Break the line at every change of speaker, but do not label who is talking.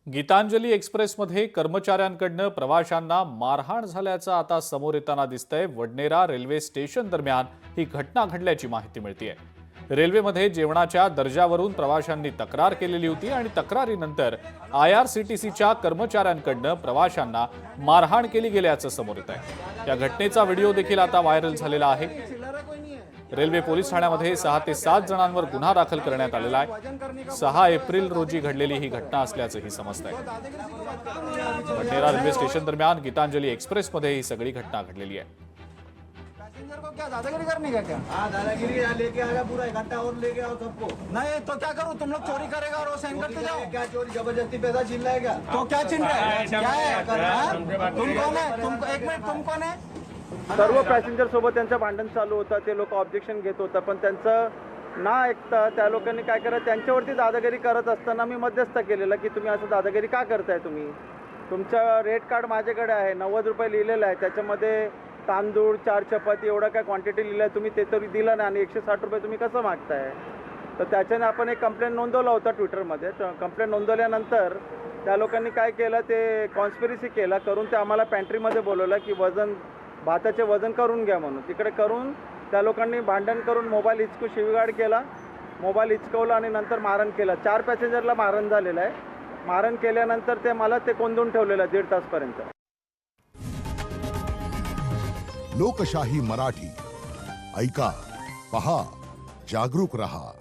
गीतांजली एक्सप्रेसमध्ये कर्मचाऱ्यांकडनं प्रवाशांना मारहाण झाल्याचं आता समोर येताना दिसतंय। वडनेरा रेल्वे स्टेशन दरम्यान ही घटना घडल्याची माहिती मिळतेय। रेल्वेमध्ये जेवणाच्या दर्जावरून प्रवाशांनी तक्रार केलेली होती आणि तक्रारीनंतर IRCTCच्या कर्मचाऱ्यांकडनं प्रवाशांना मारहाण केली गेल्याचं समोर येत आहे। या घटनेचा व्हिडिओ देखील आता व्हायरल झालेला आहे। रेल्वे पोलीस ठाण्यामध्ये 6 ते 7 जणांवर गुन्हा दाखल करण्यात आलेला आहे। 6 एप्रिल रोजी घडलेली ही घटना असल्याचंही समजतंय। वडनेरा रेल्वे स्टेशन दरम्यान गीतांजली एक्सप्रेसमध्ये ही सगळी घटना घडलेली आहे।
पैसेंजर को क्या दादागिरी करने का क्या?
हाँ दादागिरी लेके आया पूरा एक घंटा और लेके आओ सबको।
नहीं तो क्या करूँ, तुम लोग चोरी करेगा और वो साइन करते जाओ।
क्या चोरी जबरदस्ती पैसा छीन रहा है क्या?
तो क्या छीन रहे हैं? क्या है? तुम कौन है? तुम एक मिनट, तुम कौन है?
सर्व पॅसेंजर सोबत त्यांचं भांडण चालू होतं। ते लोक ऑब्जेक्शन घेत होतं, पण त्यांचं ना ऐकता त्या लोकांनी काय केलं, त्यांच्यावरती दादागिरी करत असताना मी मध्यस्थ केलेलं की तुम्ही असं दादागिरी का करताय? तुम्ही तुमचं रेट कार्ड माझ्याकडे आहे, 90 रुपये लिहिलेलं आहे, त्याच्यामध्ये तांदूळ 4 चपाती एवढा काय क्वांटिटी लिहिलं आहे, तुम्ही ते तरी दिलं नाही आणि 160 रुपये तुम्ही कसं मागताय? तर त्याच्याने आपण एक कंप्लेंट नोंदवला होता ट्विटरमध्ये। कंप्लेंट नोंदवल्यानंतर त्या लोकांनी काय केलं, ते कॉन्स्पिरसी केला करून ते आम्हाला पॅन्ट्रीमध्ये बोलवलं की भाताचे वजन करून घ्या म्हणून। तिकडे करून त्या लोकांनी भांडण करून मोबाईल हिचकू शिवीगाळ केला, मोबाईल हिचकवला आणि नंतर मारण केलं। 4 पॅसेंजरला मारण झालेलं आहे। मारण केल्यानंतर ते मला ते कोंडून ठेवलेलं 1.5 तासपर्यंत।
लोकशाही मराठी ऐका, पहा, जागरूक रहा।